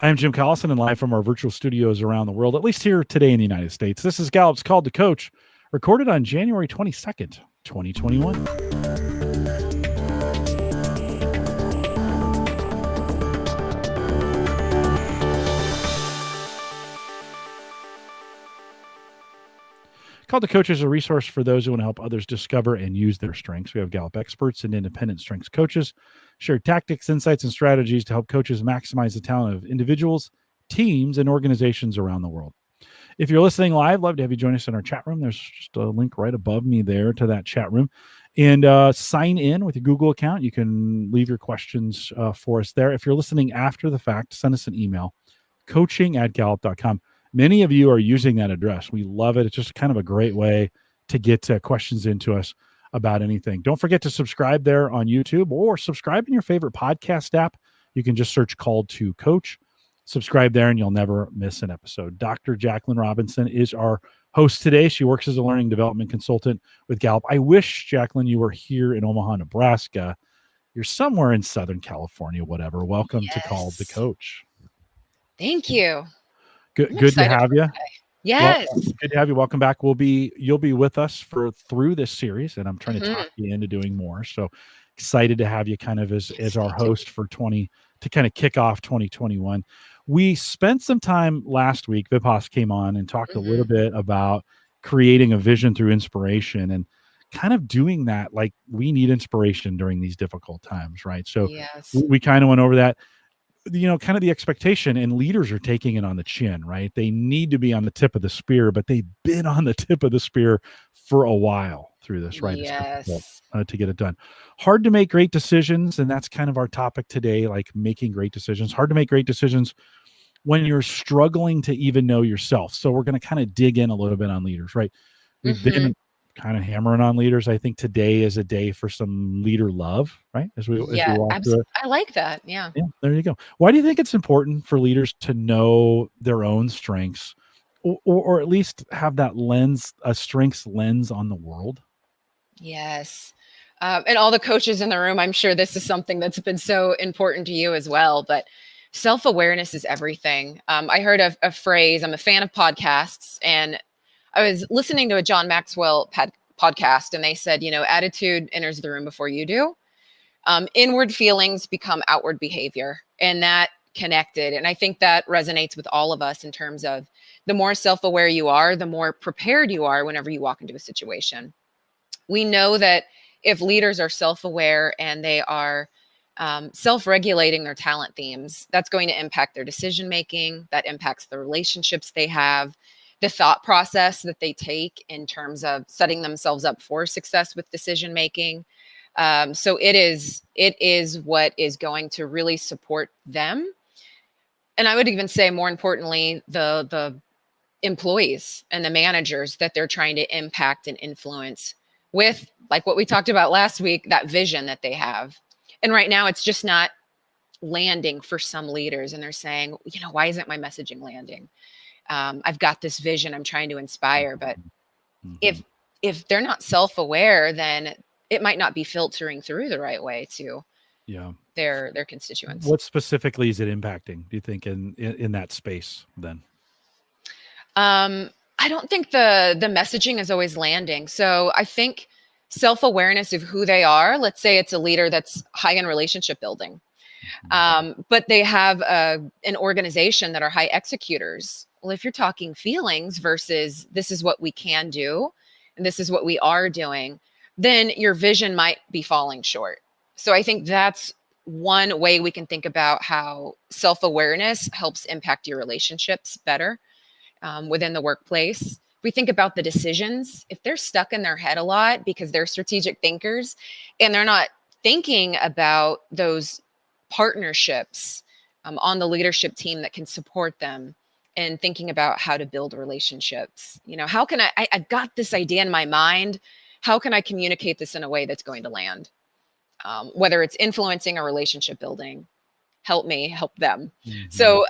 I'm Jim Collison and live from our virtual studios around the world, at least here today in the United States. This is Gallup's Called to Coach, recorded on January 22nd, 2021. Called to Coach is a resource for those who want to help others discover and use their strengths. We have Gallup experts and independent strengths coaches share tactics, insights, and strategies to help coaches maximize the talent of individuals, teams, and organizations around the world. If you're listening live, love to have you join us in our chat room. There's just a link right above me there to that chat room. And sign in with your Google account. You can leave your questions for us there. If you're listening after the fact, send us an email, coaching@gallup.com. Many of you are using that address. We love it. It's just kind of a great way to get questions into us about anything. Don't forget to subscribe there on YouTube or subscribe in your favorite podcast app. You can just search Called to Coach. Subscribe there and you'll never miss an episode. Dr. Jaclynn Robinson is our host today. She works as a learning development consultant with Gallup. I wish, Jaclynn, you were here in Omaha, Nebraska. You're somewhere in Southern California, whatever. Welcome to Called to Coach. Thank you. Good to have you. Yes. Good to have you. Welcome back. You'll be with us through this series, and I'm trying to talk you into doing more. So excited to have you kind of as our host for to kind of kick off 2021. We spent some time last week. Vipos came on and talked a little bit about creating a vision through inspiration and kind of doing that. Like, we need inspiration during these difficult times, right? So we kind of went over that. Kind of the expectation, and leaders are taking it on the chin, right? They need to be on the tip of the spear, but they've been on the tip of the spear for a while through this, right? Yes. To get it done. Hard to make great decisions, and that's kind of our topic today, like making great decisions. Hard to make great decisions when you're struggling to even know yourself. So we're going to kind of dig in a little bit on leaders, right? We've been kind of hammering on leaders. I think today is a day for some leader love, right? As we walk through it. I like that. Yeah. There you go. Why do you think it's important for leaders to know their own strengths, or at least have that lens, a strengths lens on the world? Yes. And all the coaches in the room, I'm sure this is something that's been so important to you as well, but self-awareness is everything. I heard a phrase. I'm a fan of podcasts, and I was listening to a John Maxwell podcast, and they said, attitude enters the room before you do. Inward feelings become outward behavior, and that connected. And I think that resonates with all of us in terms of the more self-aware you are, the more prepared you are whenever you walk into a situation. We know that if leaders are self-aware and they are self-regulating their talent themes, that's going to impact their decision-making. That impacts the relationships they have, the thought process that they take in terms of setting themselves up for success with decision making. So it is what is going to really support them. And I would even say, more importantly, the employees and the managers that they're trying to impact and influence with, like what we talked about last week, that vision that they have. And right now it's just not landing for some leaders. And they're saying, why isn't my messaging landing? I've got this vision I'm trying to inspire, but if they're not self-aware, then it might not be filtering through the right way to their constituents. What specifically is it impacting, do you think, in that space then? I don't think the messaging is always landing. So I think self-awareness of who they are. Let's say it's a leader that's high in relationship building, but they have an organization that are high executors. Well, if you're talking feelings versus this is what we can do and this is what we are doing, then your vision might be falling short. So I think that's one way we can think about how self-awareness helps impact your relationships better within the workplace. We think about the decisions. If they're stuck in their head a lot because they're strategic thinkers and they're not thinking about those partnerships on the leadership team that can support them, and thinking about how to build relationships. How can I've got this idea in my mind. How can I communicate this in a way that's going to land? Whether it's influencing or relationship building, help me, help them. So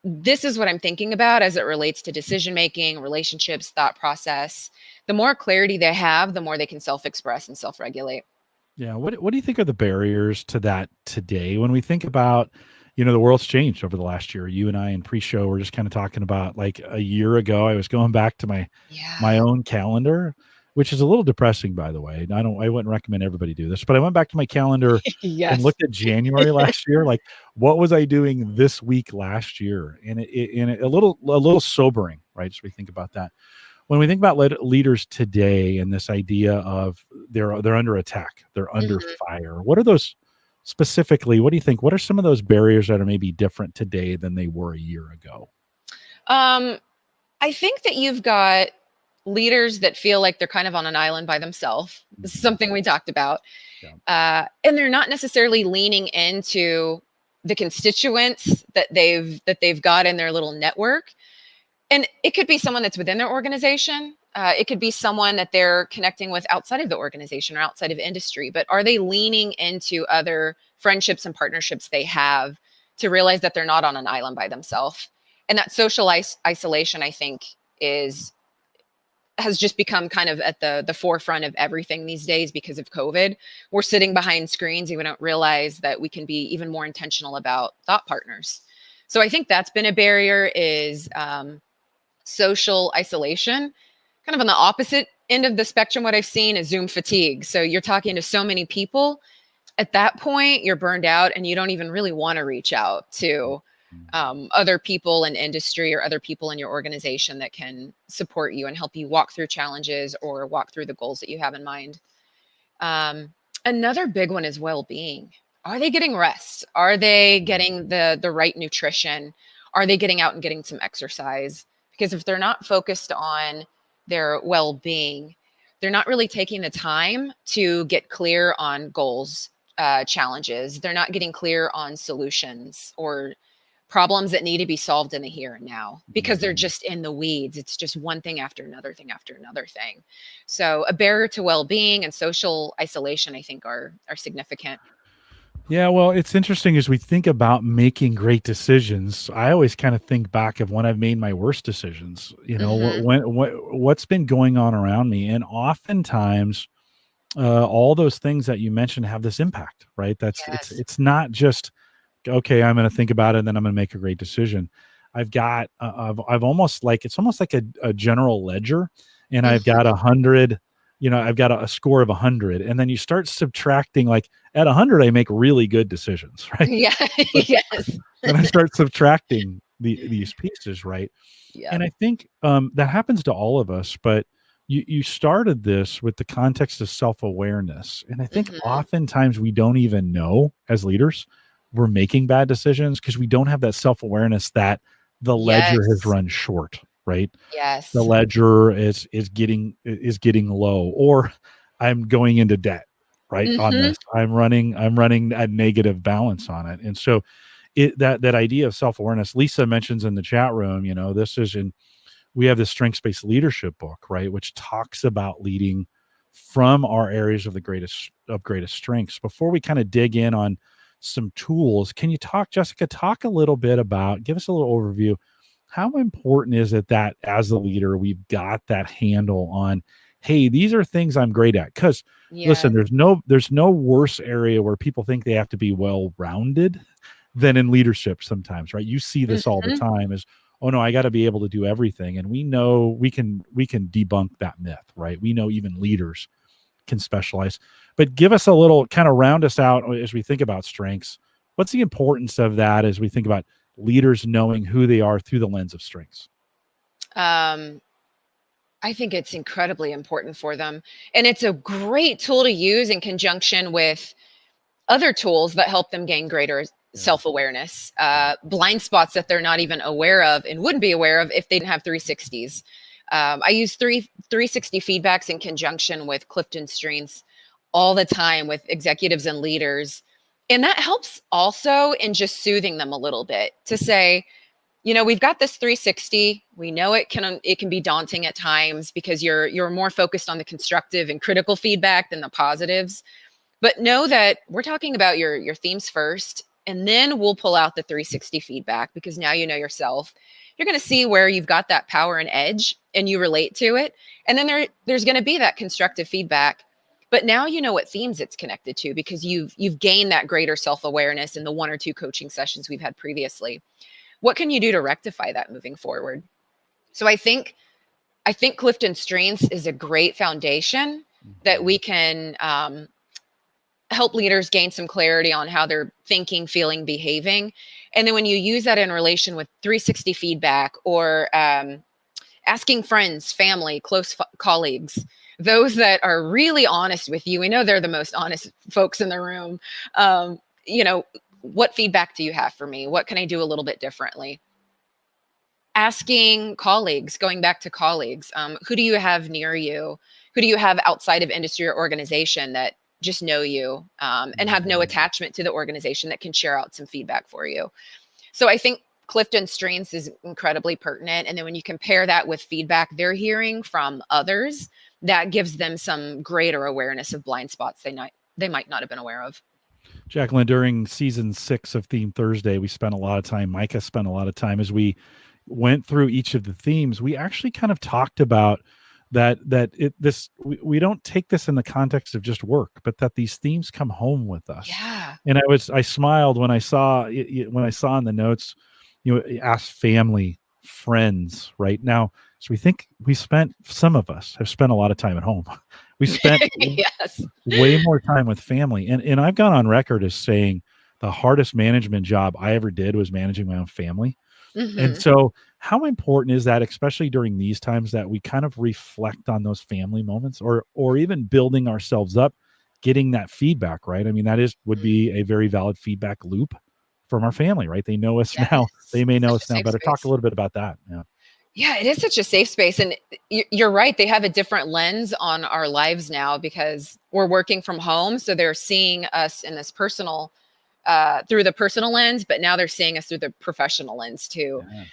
this is what I'm thinking about as it relates to decision-making, relationships, thought process. The more clarity they have, the more they can self-express and self-regulate. Yeah. What do you think are the barriers to that today? When we think about, the world's changed over the last year. You and I in pre-show were just kind of talking about like a year ago. I was going back to my Yeah. own calendar, which is a little depressing, by the way. I wouldn't recommend everybody do this, but I went back to my calendar and Yes. looked at January last year. Like, what was I doing this week last year? And a little sobering, right? As we think about that. When we think about leaders today and this idea of they're under attack, they're under Mhm. fire. What are those specifically? What do you think? What are some of those barriers that are maybe different today than they were a year ago? Um, I think that you've got leaders that feel like they're kind of on an island by themselves. This is Mhm. something we talked about. Yeah. And they're not necessarily leaning into the constituents that they've got in their little network. And it could be someone that's within their organization. It could be someone that they're connecting with outside of the organization or outside of industry. But are they leaning into other friendships and partnerships they have to realize that they're not on an island by themselves? And that social isolation, I think, is has just become kind of at the forefront of everything these days because of COVID. We're sitting behind screens and we don't realize that we can be even more intentional about thought partners. So I think that's been a barrier is social isolation. Kind of on the opposite end of the spectrum, what I've seen is Zoom fatigue. So you're talking to so many people. At that point, you're burned out and you don't even really want to reach out to other people in industry or other people in your organization that can support you and help you walk through challenges or walk through the goals that you have in mind. Um, Another big one is well-being. Are they getting rest? Are they getting the right nutrition? Are they getting out and getting some exercise? Because if they're not focused on their well-being, they're not really taking the time to get clear on goals, challenges. They're not getting clear on solutions or problems that need to be solved in the here and now because they're Mhm. just in the weeds. It's just one thing after another thing after another thing. So a barrier to well-being and social isolation, I think, are significant. Yeah, well, it's interesting as we think about making great decisions. I always kind of think back of when I've made my worst decisions. Hmm. What's been going on around me, and oftentimes, all those things that you mentioned have this impact, right? That's Yes. it's not just okay. I'm going to think about it, and then I'm going to make a great decision. I've almost like it's almost like a general ledger, and I've got Hmm. 100. I've got a score of 100, and then you start subtracting. Like at 100, I make really good decisions, right? Yeah. But Yes. then I start subtracting these pieces, right? Yep. And I think that happens to all of us. But you started this with the context of self awareness, and I think Hmm. oftentimes we don't even know as leaders we're making bad decisions because we don't have that self awareness that the ledger has Yes. run short, right? The Yes. ledger is getting low, or I'm going into debt, right? On Hmm. this, I'm running a negative balance on it, and so that idea of self awareness. Lisa mentions in the chat room, this is in we have the strengths based leadership book, right, which talks about leading from our areas of the greatest strengths. Before we kind of dig in on some tools, can you talk a little bit about, give us a little overview. How important is it that as a leader, we've got that handle on, hey, these are things I'm great at? Because listen, Yes. there's no worse area where people think they have to be well rounded than in leadership sometimes, right? You see this all the Hmm. time is, oh no, I got to be able to do everything. And we know we can debunk that myth, right? We know even leaders can specialize. But give us a little kind of round us out as we think about strengths. What's the importance of that as we think about leaders knowing who they are through the lens of strengths? Um, I think it's incredibly important for them. And it's a great tool to use in conjunction with other tools that help them gain greater Yeah. self-awareness, Yeah. blind spots that they're not even aware of and wouldn't be aware of if they didn't have 360s. I use 360 feedbacks in conjunction with CliftonStrengths all the time with executives and leaders. And that helps also in just soothing them a little bit to say, we've got this 360. We know it can be daunting at times because you're more focused on the constructive and critical feedback than the positives, but know that we're talking about your themes first, and then we'll pull out the 360 feedback because now you know yourself. You're going to see where you've got that power and edge and you relate to it. And then there's going to be that constructive feedback. but now you know what themes it's connected to because you've gained that greater self-awareness in the 1 or 2 coaching sessions we've had previously. What can you do to rectify that moving forward? So I think Clifton Strengths is a great foundation that we can help leaders gain some clarity on how they're thinking, feeling, behaving. And then when you use that in relation with 360 feedback or asking friends, family, close colleagues, those that are really honest with you, we know they're the most honest folks in the room. You know, what feedback do you have for me? What can I do a little bit differently? Asking colleagues, going back to colleagues, who do you have near you? Who do you have outside of industry or organization that just know you and have no attachment to the organization that can share out some feedback for you? So I think Clifton Strengths is incredibly pertinent. And then when you compare that with feedback they're hearing from others, that gives them some greater awareness of blind spots they might not have been aware of. Jaclynn, during season 6 of Theme Thursday, we spent a lot of time, Micah spent a lot of time as we went through each of the themes. We actually kind of talked about we don't take this in the context of just work, but that these themes come home with us. Yeah. And I smiled when I saw in the notes, ask family, friends right now. So some of us have spent a lot of time at home. We spent Yes. way more time with family. And I've gone on record as saying the hardest management job I ever did was managing my own family. And so how important is that, especially during these times, that we kind of reflect on those family moments or even building ourselves up, getting that feedback, right? I mean, would be a very valid feedback loop from our family, right? They know us now. They may know us now better. Talk a little bit about that. Yeah. Yeah, it is such a safe space. And you're right. They have a different lens on our lives now because we're working from home. So they're seeing us in this personal, through the personal lens, but now they're seeing us through the professional lens too. Yeah.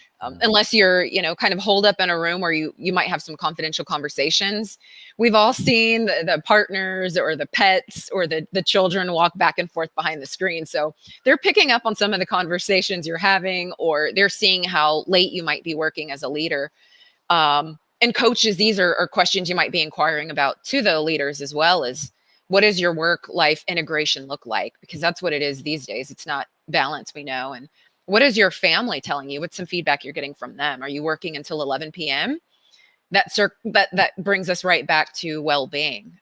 Unless you're, kind of holed up in a room where you might have some confidential conversations. We've all seen the partners or the pets or the children walk back and forth behind the screen. So they're picking up on some of the conversations you're having, or they're seeing how late you might be working as a leader. And coaches, these are questions you might be inquiring about to the leaders as well as what does your work-life integration look like? Because that's what it is these days. It's not balance, we know. And what is your family telling you? What's some feedback you're getting from them? Are you working until 11 p.m.? That brings us right back to well-being.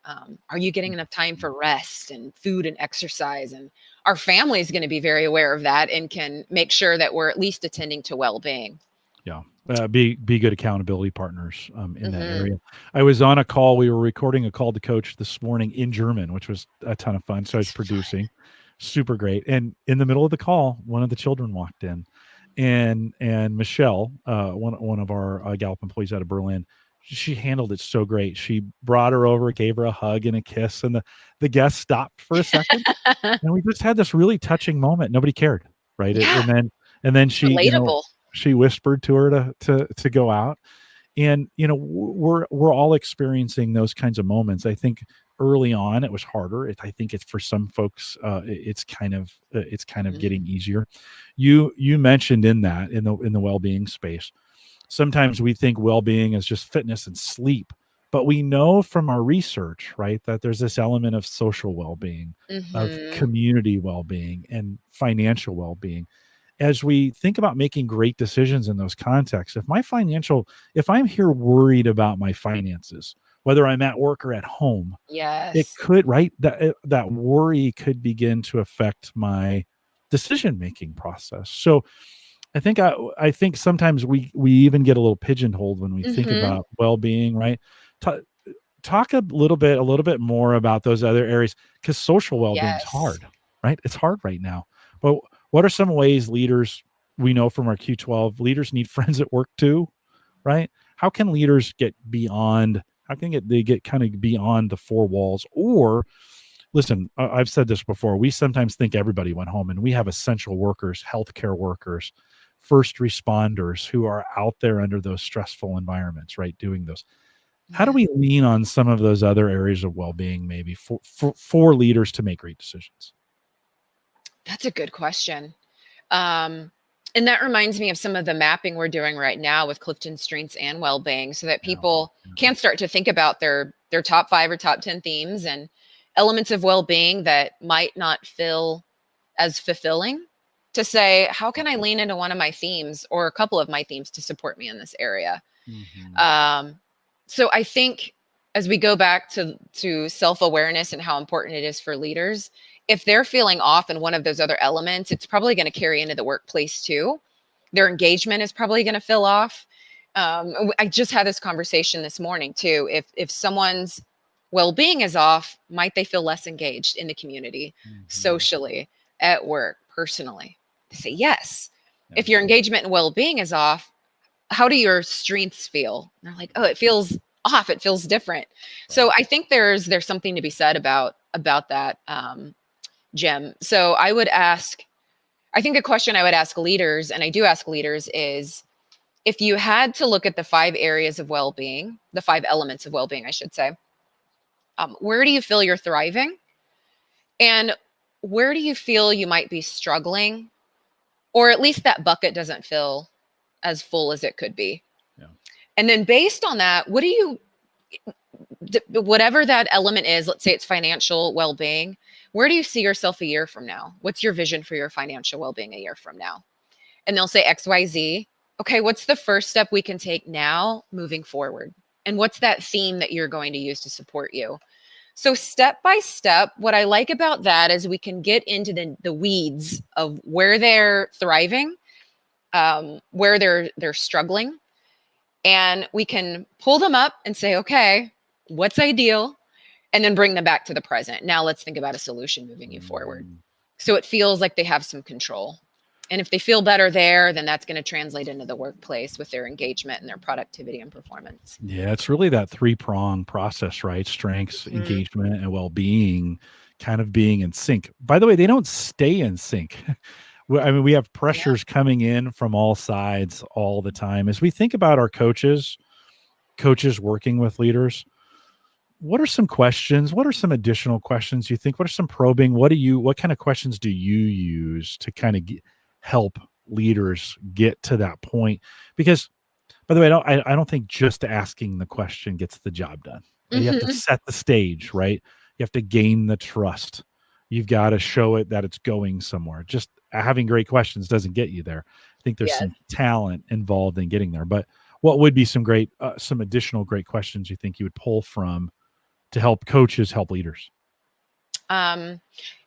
Are you getting enough time for rest and food and exercise? And our family is going to be very aware of that and can make sure that we're at least attending to well-being. Yeah. Be good accountability partners in that area. I was on a call. We were recording a call to coach this morning in German, which was a ton of fun. So I was producing. Super great. And in the middle of the call, one of the children walked in, and Michelle, one of our Gallup employees out of Berlin, she handled it so great. She brought her over, gave her a hug and a kiss, and the guest stopped for a second, and we just had this really touching moment. Nobody cared, right? Yeah. And then she, relatable. She whispered to her to go out, and we're all experiencing those kinds of moments. I think early on it was harder. I think it's for some folks it's kind of getting easier. You mentioned in the well-being space, sometimes we think well-being is just fitness and sleep, but we know from our research, right, that there's this element of social well-being, of community well-being, and financial well-being. As we think about making great decisions in those contexts, if I'm here worried about my finances, whether I'm at work or at home, it could, right, that worry could begin to affect my decision-making process. So I think sometimes we even get a little pigeonholed when we think about well-being, right? Talk a little bit more about those other areas, because social well-being is hard, right? It's hard right now. But what are some ways leaders, we know from our Q12, leaders need friends at work too, right? How can leaders get beyond? They get kind of beyond the four walls? Or listen, I've said this before. We sometimes think everybody went home, and we have essential workers, healthcare workers, first responders who are out there under those stressful environments, right? Doing those. How do we lean on some of those other areas of well-being, maybe for leaders to make great decisions? That's a good question. And that reminds me of some of the mapping we're doing right now with CliftonStrengths and well-being, so that people can start to think about their top 5 or top 10 themes and elements of well-being that might not feel as fulfilling, to say, how can I lean into one of my themes or a couple of my themes to support me in this area? So I think as we go back to self-awareness and how important it is for leaders, if they're feeling off in one of those other elements, it's probably going to carry into the workplace too. Their engagement is probably going to feel off. I just had this conversation this morning too. If someone's well-being is off, might they feel less engaged in the community, socially, at work, personally? They say yes. Yeah. If your engagement and well-being is off, how do your strengths feel? And they're like, oh, it feels off. It feels different. Right. So I think there's something to be said about that, Jim. So I think a question I would ask leaders, and I do ask leaders, is if you had to look at the 5 areas of well-being, the 5 elements of well-being, I should say, where do you feel you're thriving? And where do you feel you might be struggling? Or at least that bucket doesn't feel as full as it could be. Yeah. And then based on that, whatever that element is, let's say it's financial well-being, where do you see yourself a year from now? What's your vision for your financial well-being a year from now? And they'll say XYZ. Okay, what's the first step we can take now moving forward? And what's that theme that you're going to use to support you? So step by step, what I like about that is we can get into the weeds of where they're thriving, where they're struggling, and we can pull them up and say, okay, what's ideal? And then bring them back to the present. Now let's think about a solution moving you forward. So it feels like they have some control. And if they feel better there, then that's going to translate into the workplace with their engagement and their productivity and performance. Yeah, it's really that 3-prong process, right? Strengths, engagement, and well-being kind of being in sync. By the way, they don't stay in sync. I mean, we have pressures coming in from all sides all the time. As we think about our coaches working with leaders, what are some questions? What are some additional questions you think? What are some probing? What kind of questions do you use to kind of help leaders get to that point? Because, by the way, I don't think just asking the question gets the job done. You have to set the stage, right? You have to gain the trust. You've got to show it that it's going somewhere. Just having great questions doesn't get you there. I think there's some talent involved in getting there. But what would be some additional great questions you think you would pull from to help coaches help leaders?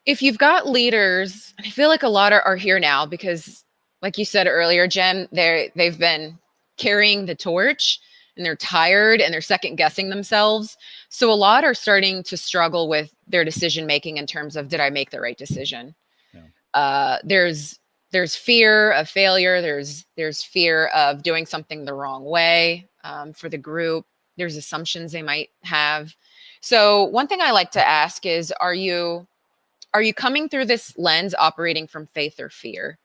If you've got leaders, I feel like a lot are here now because, like you said earlier, Jen, they've been carrying the torch and they're tired and they're second guessing themselves. So a lot are starting to struggle with their decision making in terms of, did I make the right decision? Yeah. There's fear of failure. There's fear of doing something the wrong way for the group. There's assumptions they might have. So one thing I like to ask is, are you coming through this lens operating from faith or fear?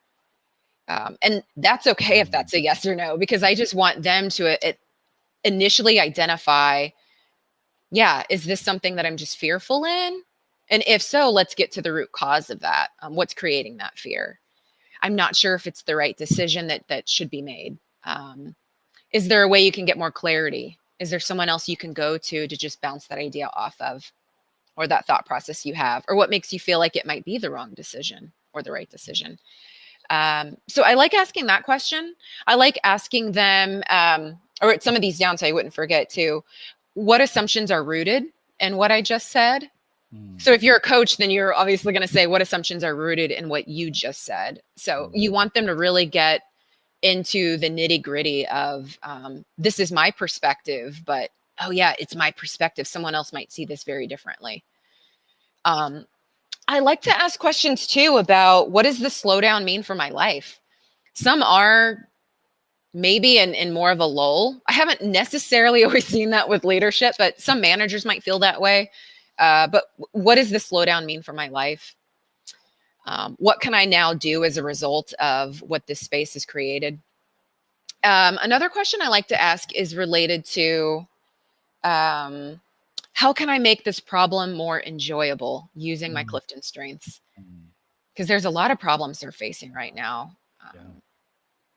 And that's okay if that's a yes or no, because I just want them to initially identify, is this something that I'm just fearful in? And if so, let's get to the root cause of that. What's creating that fear? I'm not sure if it's the right decision that should be made. Is there a way you can get more clarity? Is there someone else you can go to just bounce that idea off of, or that thought process you have, or what makes you feel like it might be the wrong decision or the right decision? So I like asking that question. I like asking them, or some of these down so I wouldn't forget too, what assumptions are rooted in what I just said? So if you're a coach, then you're obviously going to say what assumptions are rooted in what you just said. So you want them to really get into the nitty gritty of, this is my perspective, but it's my perspective. Someone else might see this very differently. I like to ask questions too about, what does the slowdown mean for my life? Some are maybe in more of a lull. I haven't necessarily always seen that with leadership, but some managers might feel that way. But what does the slowdown mean for my life? What can I now do as a result of what this space has created? Another question I like to ask is related to, how can I make this problem more enjoyable using my CliftonStrengths? Because there's a lot of problems they're facing right now.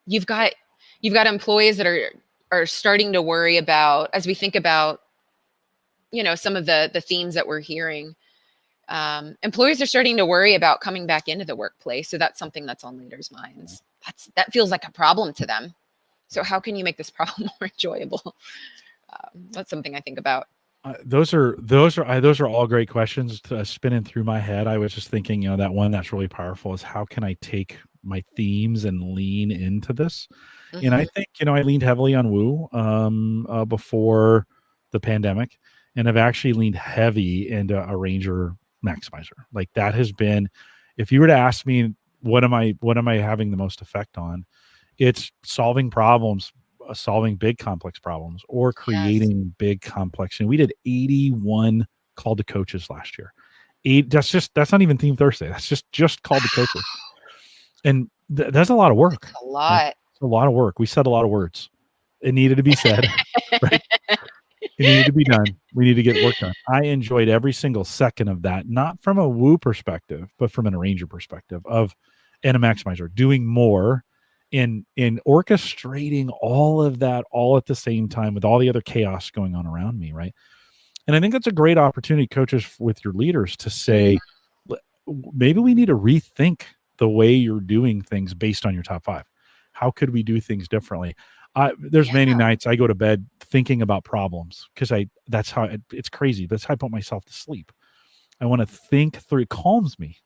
You've got employees that are starting to worry about, as we think about, some of the themes that we're hearing. Employees are starting to worry about coming back into the workplace. So that's something that's on leaders' minds. That feels like a problem to them. So how can you make this problem more enjoyable? That's something I think about. Those are all great questions spinning through my head. I was just thinking, that one that's really powerful is how can I take my themes and lean into this? And I think, I leaned heavily on woo before the pandemic, and I've actually leaned heavy into a Ranger maximizer. Like that has been, if you were to ask me, what am I having the most effect on? It's solving problems, solving big complex problems, or creating big complex. And we did 81 call to coaches last year. That's not even Theme Thursday. That's just called to coaches. And that's a lot of work. That's a lot. A lot of work. We said a lot of words. It needed to be said, right? It needed to be done. We need to get work done. I enjoyed every single second of that, not from a woo perspective, but from an arranger perspective and a maximizer, doing more in orchestrating all of that all at the same time with all the other chaos going on around me, right? And I think that's a great opportunity, coaches, with your leaders to say, maybe we need to rethink the way you're doing things based on your top 5. How could we do things differently? There's many nights I go to bed thinking about problems because that's how it's crazy. That's how I put myself to sleep. I want to think through. It calms me.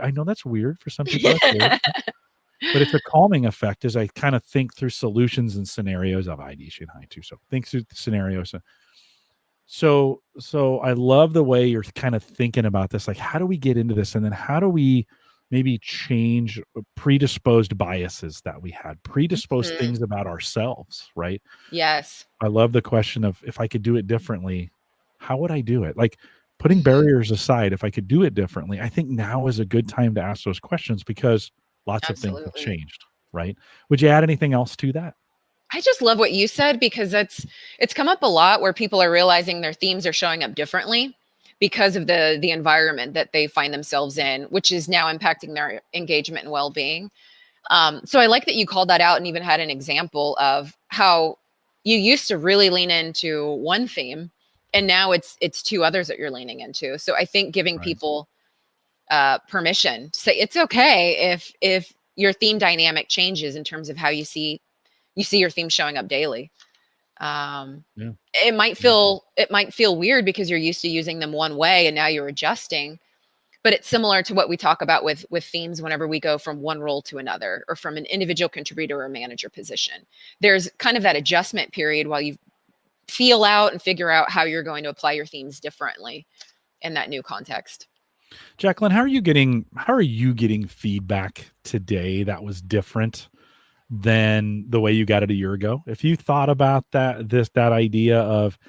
I know that's weird for some people, but it's a calming effect as I kind of think through solutions and scenarios of ideation high too. So think through the scenarios. So I love the way you're kind of thinking about this. Like, how do we get into this? And then how do we maybe change predisposed biases that we had, predisposed things about ourselves, right? Yes. I love the question of, if I could do it differently, how would I do it? Like, putting barriers aside, if I could do it differently, I think now is a good time to ask those questions because lots of things have changed, right? Would you add anything else to that? I just love what you said because it's come up a lot where people are realizing their themes are showing up differently because of the environment that they find themselves in, which is now impacting their engagement and well-being. So I like that you called that out and even had an example of how you used to really lean into one theme and now it's 2 others that you're leaning into. So I think giving people permission to say it's okay if your theme dynamic changes in terms of how you see your theme showing up daily. It might feel weird because you're used to using them one way and now you're adjusting, but it's similar to what we talk about with themes whenever we go from one role to another or from an individual contributor or manager position. There's kind of that adjustment period while you feel out and figure out how you're going to apply your themes differently in that new context. Jaclynn, how are you getting feedback today that was different than the way you got it a year ago? If you thought about that idea of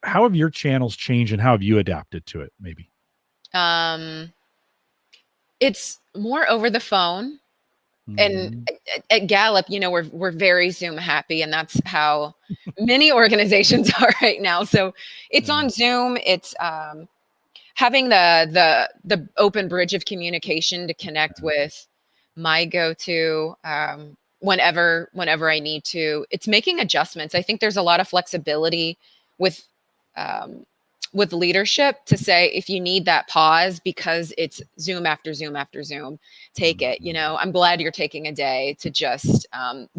how have your channels changed and how have you adapted to it? Maybe. It's more over the phone. And at Gallup, we're very Zoom happy, and that's how many organizations are right now. So it's on Zoom. It's having the open bridge of communication to connect with my go-to whenever I need to. It's making adjustments. I think there's a lot of flexibility with leadership to say, if you need that pause because it's Zoom after Zoom after Zoom, take it. I'm glad you're taking a day to just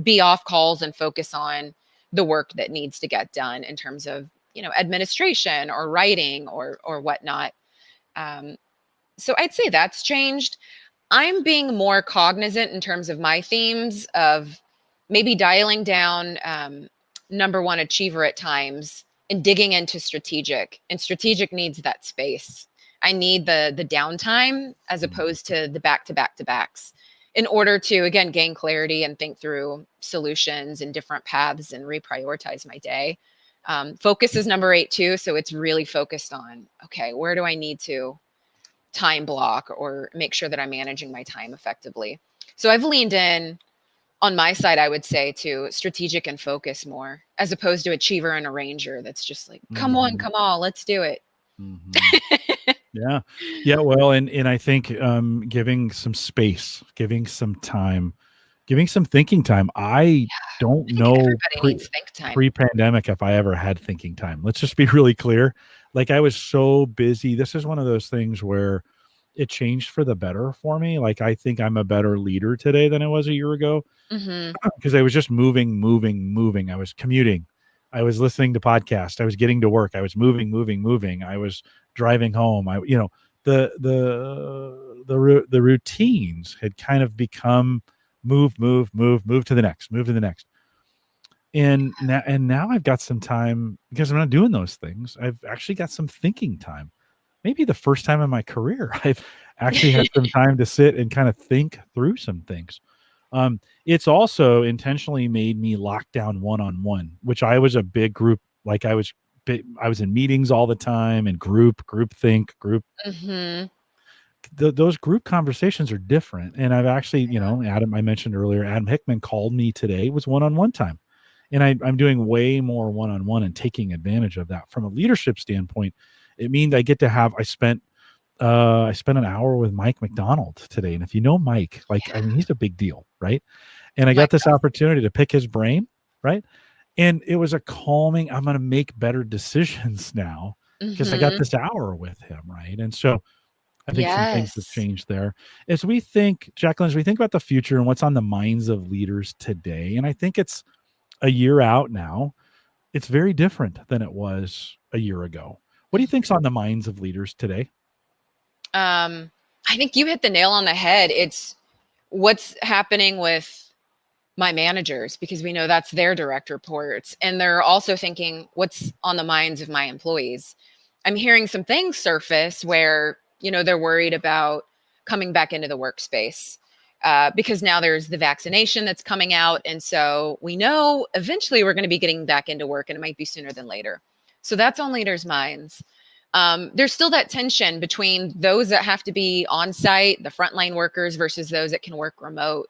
be off calls and focus on the work that needs to get done in terms of, administration or writing or whatnot. So I'd say that's changed. I'm being more cognizant in terms of my themes of maybe dialing down number one achiever at times and digging into strategic, and strategic needs that space. I need the downtime as opposed to the back-to-back-to-backs in order to, again, gain clarity and think through solutions and different paths and reprioritize my day. Focus is number 8 too. So it's really focused on, okay, where do I need to time block or make sure that I'm managing my time effectively? So I've leaned in on my side, I would say, to strategic and focus more as opposed to achiever and arranger. That's just like, come on, let's do it. Yeah. Well, and I think giving some space, giving some time, giving some thinking time. I don't know Everybody needs think time. pre-pandemic if I ever had thinking time. Let's just be really clear. Like I was so busy. This is one of those things where it changed for the better for me. Like I think I'm a better leader today than I was a year ago Mm-hmm. because I was just moving. I was commuting. I was listening to podcasts. I was getting to work. I was moving. I was driving home. The routines had kind of become move to the next. And now I've got some time because I'm not doing those things. I've actually got some thinking time. Maybe the first time in my career I've actually had some time to sit and kind of think through some things. It's also intentionally made me lock down one-on-one, which I was a big group. Like I was in meetings all the time and group think, group. Mm-hmm. Those group conversations are different. And I've actually, Adam, I mentioned earlier, Adam Hickman called me today. It was one-on-one time. And I'm doing way more one-on-one and taking advantage of that. From a leadership standpoint, it means I get to have, I spent an hour with Mike McDonald today. And if you know Mike, Yeah. he's a big deal, right? And I My got this opportunity to pick his brain, right? And it was a calming, I'm going to make better decisions now because I got Mm-hmm. this hour with him, right? And so I think some things have Yes. changed there. Jaclynn, as we think about the future and what's on the minds of leaders today, and I think it's a year out now, it's very different than it was a year ago. What do you think's on the minds of leaders today? I think you hit the nail on the head. It's what's happening with my managers, because we know that's their direct reports. And they're also thinking, what's on the minds of my employees? I'm hearing some things surface where, they're worried about coming back into the workspace because now there's the vaccination that's coming out. And so we know eventually we're going to be getting back into work, and it might be sooner than later. So that's on leaders' minds. There's still that tension between those that have to be on site, the frontline workers, versus those that can work remote.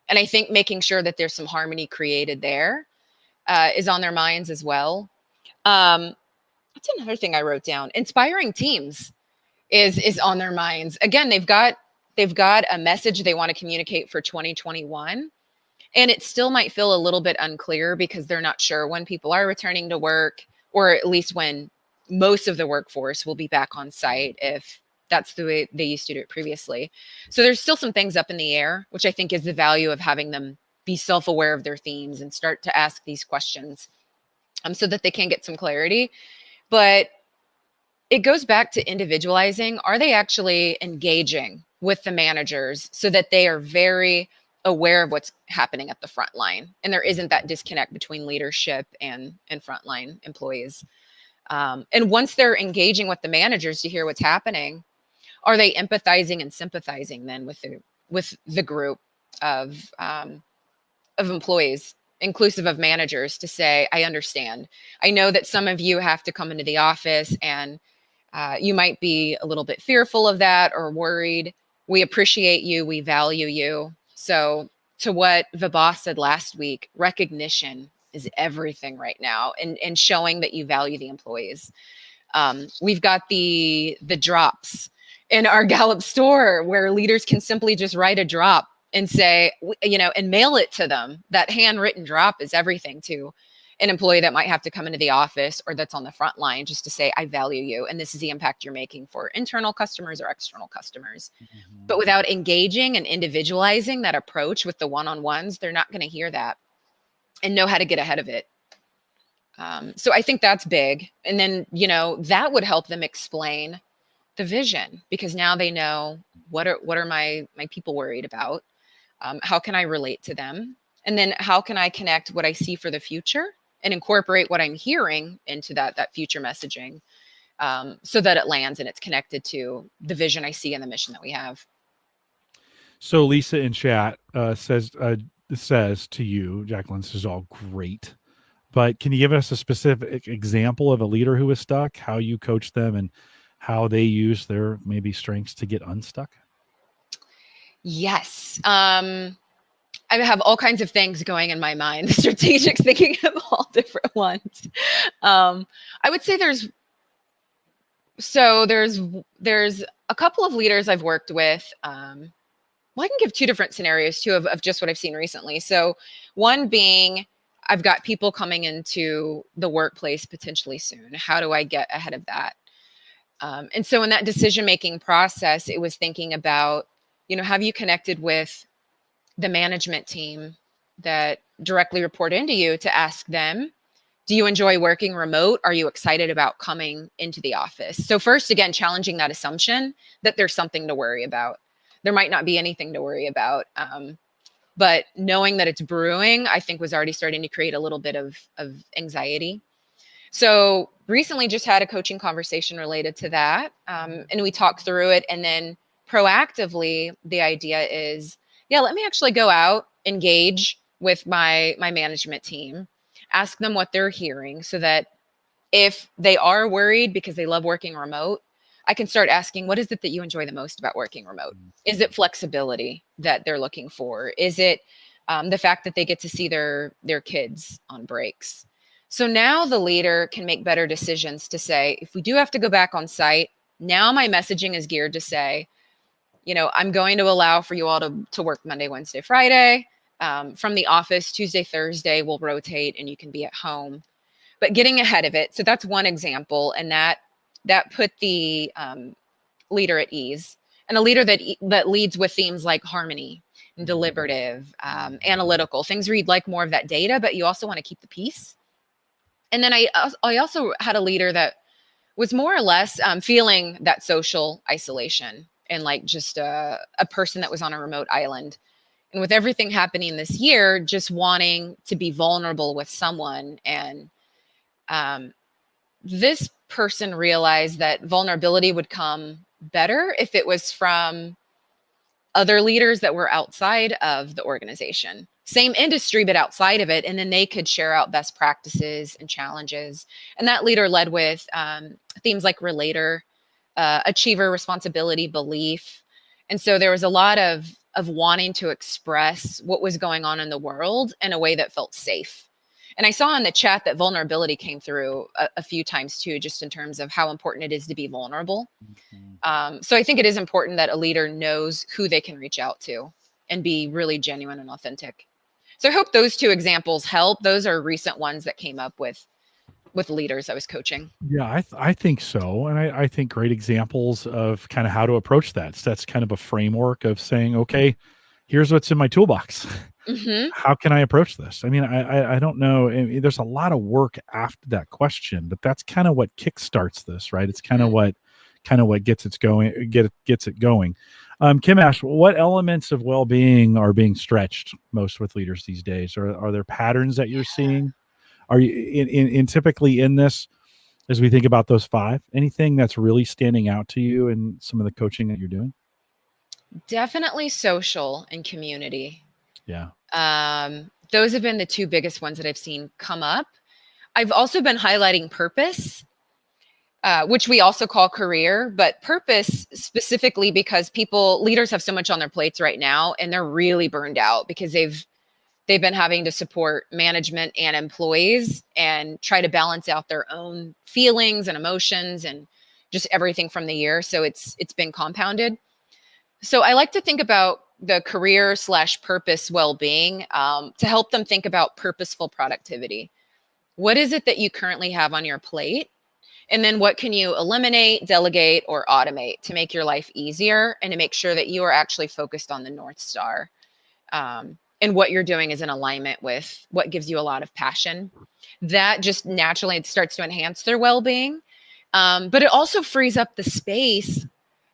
And I think making sure that there's some harmony created there is on their minds as well. That's another thing I wrote down. Inspiring teams is on their minds. Again, they've got a message they want to communicate for 2021, and it still might feel a little bit unclear because they're not sure when people are returning to work, or at least when most of the workforce will be back on site, if that's the way they used to do it previously. So there's still some things up in the air, which I think is the value of having them be self-aware of their themes and start to ask these questions so that they can get some clarity. But it goes back to individualizing. Are they actually engaging with the managers so that they are very aware of what's happening at the front line, and there isn't that disconnect between leadership and frontline employees? And once they're engaging with the managers to hear what's happening, are they empathizing and sympathizing then with the group of employees, inclusive of managers, to say, I understand. I know that some of you have to come into the office, and you might be a little bit fearful of that or worried. We appreciate you. We value you. So, to what the boss said last week, recognition is everything right now, and showing that you value the employees. We've got the drops in our Gallup store where leaders can simply just write a drop and say, and mail it to them. That handwritten drop is everything to an employee that might have to come into the office or that's on the front line, just to say, I value you, and this is the impact you're making for internal customers or external customers. Mm-hmm. But without engaging and individualizing that approach with the one-on-ones, they're not going to hear that and know how to get ahead of it. So I think that's big. And then, that would help them explain the vision, because now they know what are my people worried about. How can I relate to them? And then how can I connect what I see for the future and incorporate what I'm hearing into that future messaging, so that it lands and it's connected to the vision I see and the mission that we have. So Lisa in chat says to you, Jaclynn, this is all great, but can you give us a specific example of a leader who was stuck, how you coach them, and how they use their maybe strengths to get unstuck? Yes. I have all kinds of things going in my mind, strategic thinking of all different ones. I would say there's a couple of leaders I've worked with. Well, I can give two different scenarios too of just what I've seen recently. So one being, I've got people coming into the workplace potentially soon. How do I get ahead of that? And so in that decision-making process, it was thinking about, have you connected with the management team that directly report into you to ask them, do you enjoy working remote? Are you excited about coming into the office? So first, again, challenging that assumption that there's something to worry about. There might not be anything to worry about. But knowing that it's brewing, I think was already starting to create a little bit of anxiety. So recently just had a coaching conversation related to that. And we talked through it. And then proactively, the idea is, let me actually go out, engage with my management team, ask them what they're hearing so that if they are worried because they love working remote, I can start asking, what is it that you enjoy the most about working remote? Is it flexibility that they're looking for? Is it the fact that they get to see their kids on breaks? So now the leader can make better decisions to say, if we do have to go back on site, now my messaging is geared to say, I'm going to allow for you all to work Monday, Wednesday, Friday. From the office, Tuesday, Thursday, we'll rotate and you can be at home. But getting ahead of it. So that's one example. And that put the leader at ease. And a leader that leads with themes like harmony and deliberative, analytical, things where you'd like more of that data, but you also want to keep the peace. And then I also had a leader that was more or less feeling that social isolation and like just a person that was on a remote island. And with everything happening this year, just wanting to be vulnerable with someone. And this person realized that vulnerability would come better if it was from other leaders that were outside of the organization. Same industry, but outside of it. And then they could share out best practices and challenges. And that leader led with themes like relator, achiever, responsibility, belief. And so there was a lot of wanting to express what was going on in the world in a way that felt safe. And I saw in the chat that vulnerability came through a few times too, just in terms of how important it is to be vulnerable. So I think it is important that a leader knows who they can reach out to and be really genuine and authentic. So I hope those two examples help. Those are recent ones that came up with leaders I was coaching. Yeah, I think so. And I think great examples of kind of how to approach that. So that's kind of a framework of saying, okay, here's what's in my toolbox. Mm-hmm. How can I approach this? I mean, I don't know. I mean, there's a lot of work after that question, but that's kind of what kickstarts this, right? It's kind of what gets it going. Kim asked, what elements of well-being are being stretched most with leaders these days? Are there patterns that you're seeing? Are you in typically in this, as we think about those 5, anything that's really standing out to you in some of the coaching that you're doing? Definitely social and community. Yeah. Those have been the 2 biggest ones that I've seen come up. I've also been highlighting purpose, which we also call career, but purpose specifically because leaders have so much on their plates right now, and they're really burned out because they've been having to support management and employees and try to balance out their own feelings and emotions and just everything from the year. So it's been compounded. So I like to think about the career/purpose well-being to help them think about purposeful productivity. What is it that you currently have on your plate? And then what can you eliminate, delegate, or automate to make your life easier and to make sure that you are actually focused on the North Star? And what you're doing is in alignment with what gives you a lot of passion. That just naturally starts to enhance their well-being. But it also frees up the space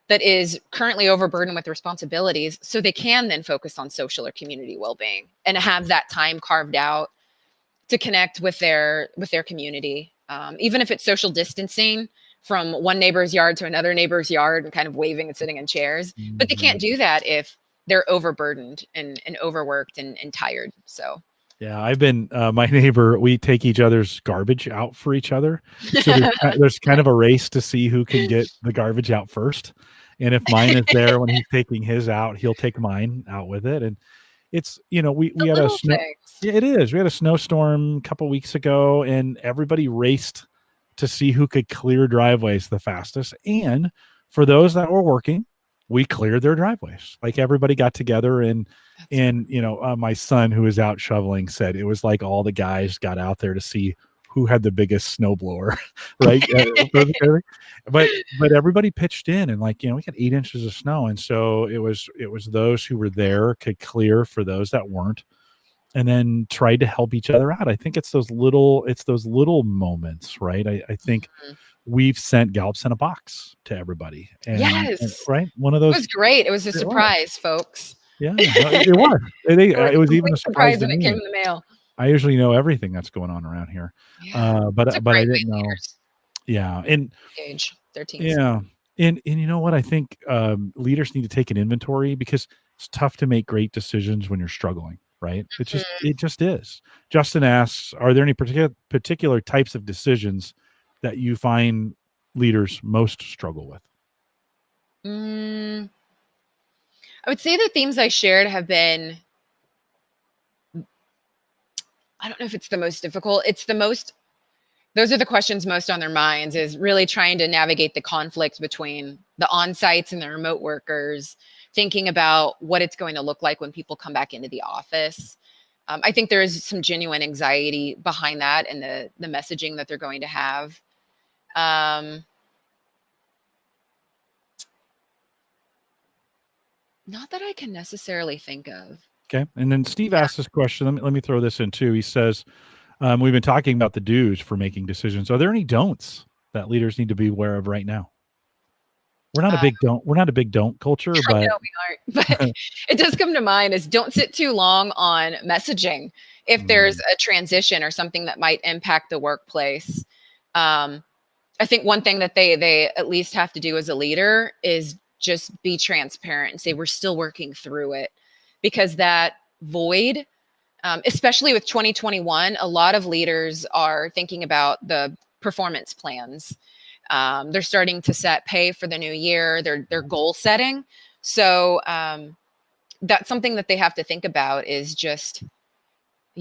that is currently overburdened with responsibilities so they can then focus on social or community well-being and have that time carved out to connect with their community. Even if it's social distancing from one neighbor's yard to another neighbor's yard and kind of waving and sitting in chairs. But they can't do that if they're overburdened and overworked and tired. So yeah, I've been my neighbor. We take each other's garbage out for each other. So there's kind of a race to see who can get the garbage out first. And if mine is there when he's taking his out, he'll take mine out with it. And it's we had a snow. Yeah, it is. We had a snowstorm a couple weeks ago, and everybody raced to see who could clear driveways the fastest. And for those that were working, we cleared their driveways. Like everybody got together and my son who was out shoveling said it was like all the guys got out there to see who had the biggest snowblower, right? But everybody pitched in, and like, we got 8 inches of snow, and so it was those who were there could clear for those that weren't, and then tried to help each other out. I think it's those little moments, right? I think Mhm. we've sent Gallup sent a box to everybody, and Yes. right, one of It those. was great. It was a It was. surprise, folks. Yeah, it was. It was It a was even a complete surprise surprise to when it came me. in the mail. I usually know everything that's going on around here, Yeah. It's a but I great didn't way know. leaders Yeah, and engage their teams. yeah, and you know what? I think leaders need to take an inventory, because it's tough to make great decisions when you're struggling, right? Mhm. It just is. Justin asks, are there any particular types of decisions that you find leaders most struggle with? Mm, I would say the themes I shared have been, I don't know if it's the most difficult. It's the most, those are the questions most on their minds, is really trying to navigate the conflict between the on-sites and the remote workers, thinking about what it's going to look like when people come back into the office. I think there is some genuine anxiety behind that and the messaging that they're going to have. Um, Not that I can necessarily think of. Okay, and then Steve Yeah. asked this question. Let me throw this in too. He says, we've been talking about the do's for making decisions. Are there any don'ts that leaders need to be aware of right now? We're not a Uh, big don't. We're not a big don't culture, I but know we aren't, but it does come to mind is don't sit too long on messaging. If there's mm, a transition or something that might impact the workplace, um, I think one thing that they at least have to do as a leader is just be transparent and say we're still working through it, because that void, especially with 2021, a lot of leaders are thinking about the performance plans. They're starting to set pay for the new year. They're goal setting. So that's something that they have to think about, is just,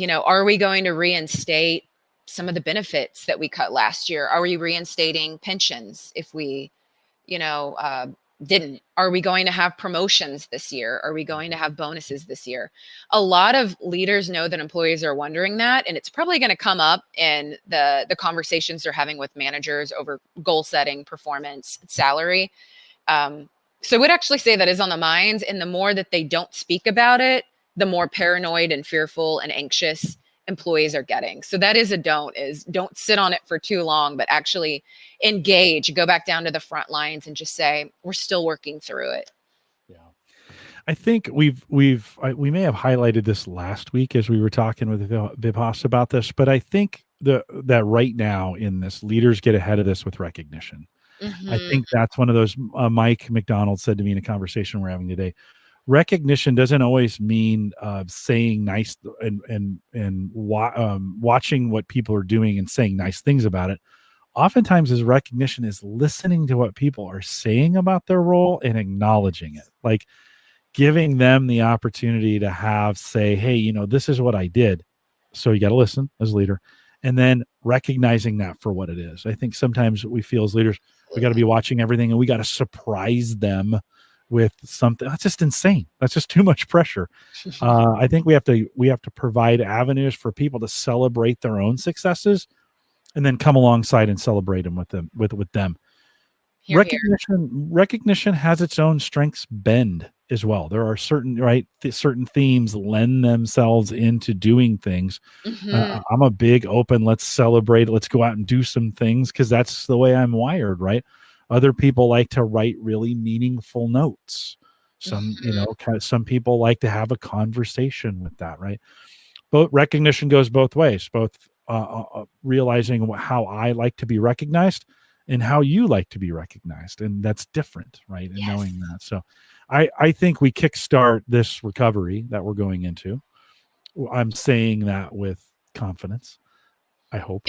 are we going to reinstate some of the benefits that we cut last year? Are we reinstating pensions if we, you know, uh, didn't? Are we going to have promotions this year? Are we going to have bonuses this year? A lot of leaders know that employees are wondering that, and it's probably going to come up in the conversations they're having with managers over goal setting, performance, salary. Um, so I would actually say that is on the minds, and the more that they don't speak about it, the more paranoid and fearful and anxious employees are getting. So that is a don't, is don't sit on it for too long, but actually engage, go back down to the front lines and just say, we're still working through it. yeah. I think we may have highlighted this last week as we were talking with Vipos about this, but I think that right now in this, leaders get ahead of this with recognition. I Hmm. think that's one of those. Mike McDonald said to me in a conversation we're having today, recognition doesn't always mean saying nice and watching what people are doing and saying nice things about it. Oftentimes, his recognition is listening to what people are saying about their role and acknowledging it, like giving them the opportunity to say, hey, this is what I did. So you got to listen as a leader, and then recognizing that for what it is. I think sometimes we feel as leaders, we got to Absolutely. be watching everything and we got to surprise them with something. That's just insane. That's just too much pressure. I think we have to provide avenues for people to celebrate their own successes, and then come alongside and celebrate them with them. Here, here. Recognition has its own strengths bend as well. There are certain themes lend themselves into doing things. Hmm. I'm a big open, let's celebrate, let's go out and do some things, because that's the way I'm wired, right? Other people like to write really meaningful notes. Hmm. Some people like to have a conversation with that, right? Both recognition goes both ways, both realizing how I like to be recognized and how you like to be recognized. And that's different, right? And Yes. knowing that. So I think we kickstart this recovery that we're going into. I'm saying that with confidence, I hope.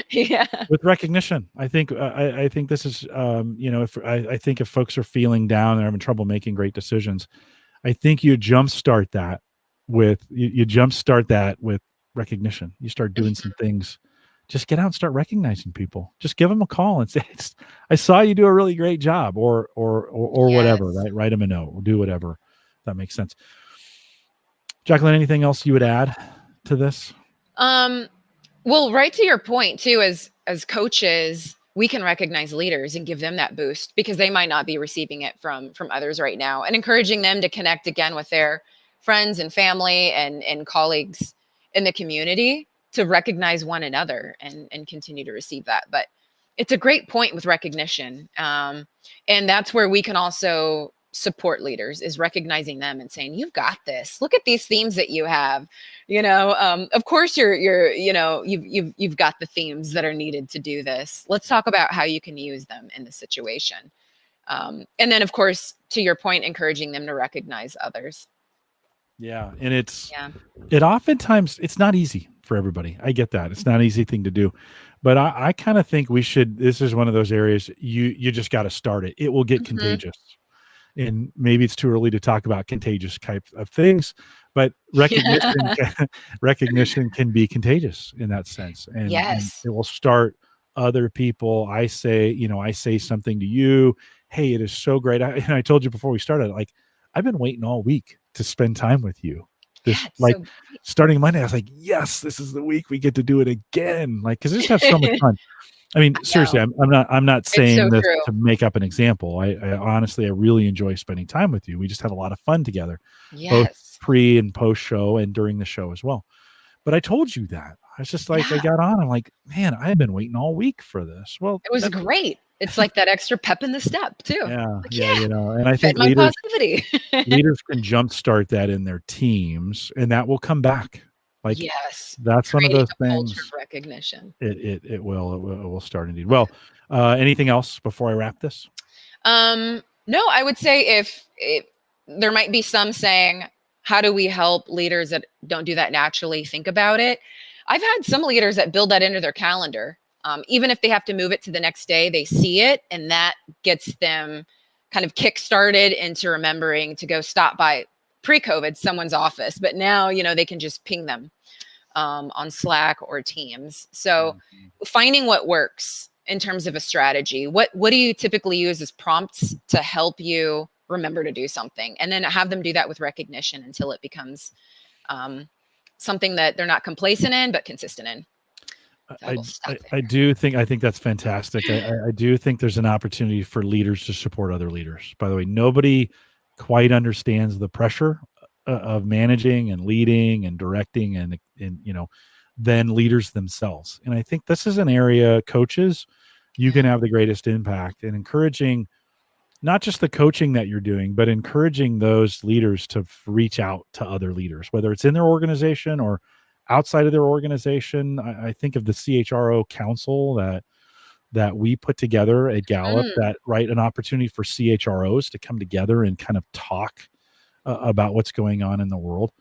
Yeah. With recognition. I think this is if I think if folks are feeling down, they're having trouble making great decisions, I think you jumpstart that with recognition. You start doing some things. Just get out and start recognizing people. Just give them a call and say, "I saw you do a really great job," or whatever. Yes. Right? Write them a note or do whatever. That makes sense. Jaclyn, anything else you would add to this? Um, Well, right to your point too, as coaches, we can recognize leaders and give them that boost because they might not be receiving it from others right now, and encouraging them to connect again with their friends and family and colleagues in the community to recognize one another and continue to receive that. But it's a great point with recognition, and that's where we can also support leaders, is recognizing them and saying, you've got this, look at these themes that you have, of course you've got the themes that are needed to do this. Let's talk about how you can use them in the situation. And then of course, to your point, encouraging them to recognize others. Yeah. And Yeah. it oftentimes, it's not easy for everybody. I get that. It's not an easy thing to do, but I kind of think this is one of those areas you just got to start it. It will get Hmm. contagious. And maybe it's too early to talk about contagious type of things, but recognition, Yeah. recognition can be contagious in that sense. And Yes. it will start other people. I say something to you. Hey, it is so great. And I told you before we started, like, I've been waiting all week to spend time with you. Yeah, This, it's like, so starting Monday, I was like, yes, this is the week we get to do it again. Like, cause I just have so much great. fun. I mean, I seriously, know. I'm not It's so saying this true. to make up an example. I honestly, I really enjoy spending time with you. We just had a lot of fun together, both Yes. pre and post show and during the show as well. But I told you that. I was just like, I Yeah. got on. I'm like, man, I've been waiting all week for this. Well, It was that's great. It's like that extra pep in the step too. yeah, Like, yeah, yeah, and I fed think my leaders positivity. leaders can jumpstart that in their teams, and that will come back. Like, Yes. that's one of Creating those a culture things. of recognition. It will start indeed. Well, anything else before I wrap this? No, I would say if there might be some saying, how do we help leaders that don't do that naturally think about it? I've had some leaders that build that into their calendar. Even if they have to move it to the next day, they see it, and that gets them kind of kick-started into remembering to go stop by pre-COVID someone's office. But now, they can just ping them on Slack or Teams. So Mhm. finding what works in terms of a strategy. What do you typically use as prompts to help you remember to do something, and then have them do that with recognition until it becomes um, something that they're not complacent in but consistent in. So I I will stop I think that's fantastic. I do think there's an opportunity for leaders to support other leaders. By the way, nobody quite understands the pressure of managing and leading and directing and than leaders themselves. And I think this is an area, coaches, you there. can have the greatest impact in encouraging not just the coaching that you're doing, but encouraging those leaders to reach out to other leaders, whether it's in their organization or outside of their organization. I think of the CHRO council that we put together at Yeah. Gallup, that right, an opportunity for CHROs to come together and kind of talk about what's going on in the world.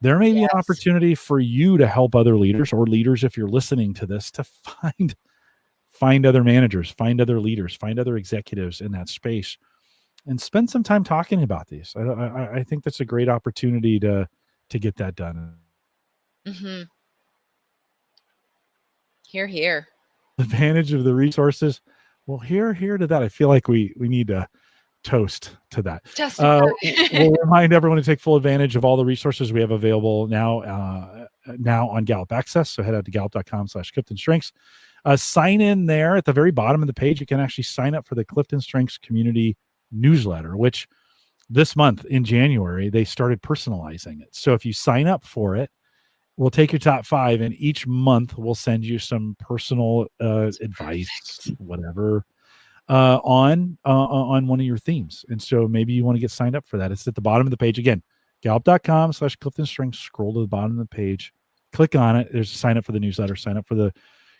There may be an Yes. opportunity for you to help other leaders, or leaders, if you're listening to this, to find other managers, find other leaders, find other executives in that space, and spend some time talking about these. I think that's a great opportunity to get that done. Hmm. Here, here. Advantage of the resources. Well, here to that. I feel like we need to toast to that. Testify. We'll remind everyone to take full advantage of all the resources we have available now on Gallup Access. So head out to gallup.com/CliftonStrengths. Sign in there at the very bottom of the page. You can actually sign up for the Clifton Strengths community newsletter, which this month in January, they started personalizing it. So if you sign up for it, we'll take your top 5, and each month we'll send you some personal advice, Perfect. whatever, on one of your themes. And so maybe you want to get signed up for that. It's at the bottom of the page. Again, gallup.com/CliftonStrengths. Scroll to the bottom of the page, click on it. There's a sign up for the newsletter, sign up for the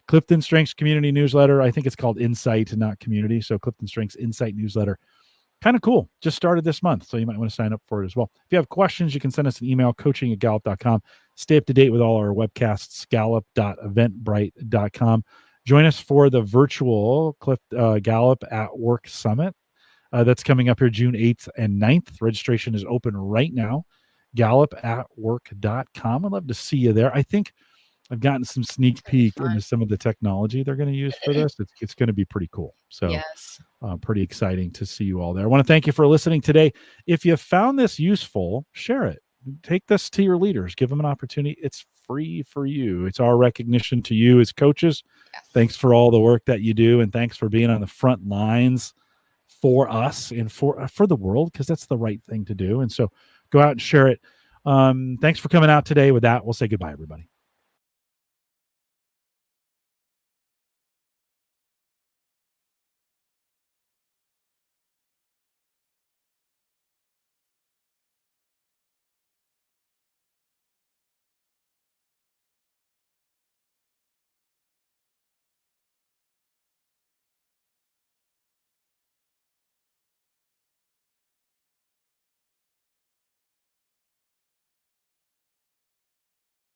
Clifton Strengths community newsletter. I think it's called Insight and not Community. So Clifton Strengths Insight newsletter. Kind of cool. Just started this month. So you might want to sign up for it as well. If you have questions, you can send us an email, coaching@gallup.com. Stay up to date with all our webcasts, gallup.eventbrite.com. Join us for the virtual Gallup at Work Summit. That's coming up here June 8th and 9th. Registration is open right now. Gallupatwork.com. I'd love to see you there. I think I've gotten some sneak It's gonna be peek fun. into some of the technology they're going to use for this. It's going to be pretty cool. So Yes. pretty exciting to see you all there. I want to thank you for listening today. If you found this useful, share it. take this to your leaders. Give them an opportunity. It's free for you. It's our recognition to you as coaches. Yes. Thanks for all the work that you do, and thanks for being on the front lines for us and for the world, because that's the right thing to do. And so go out and share it. Thanks for coming out today. With that, we'll say goodbye, everybody.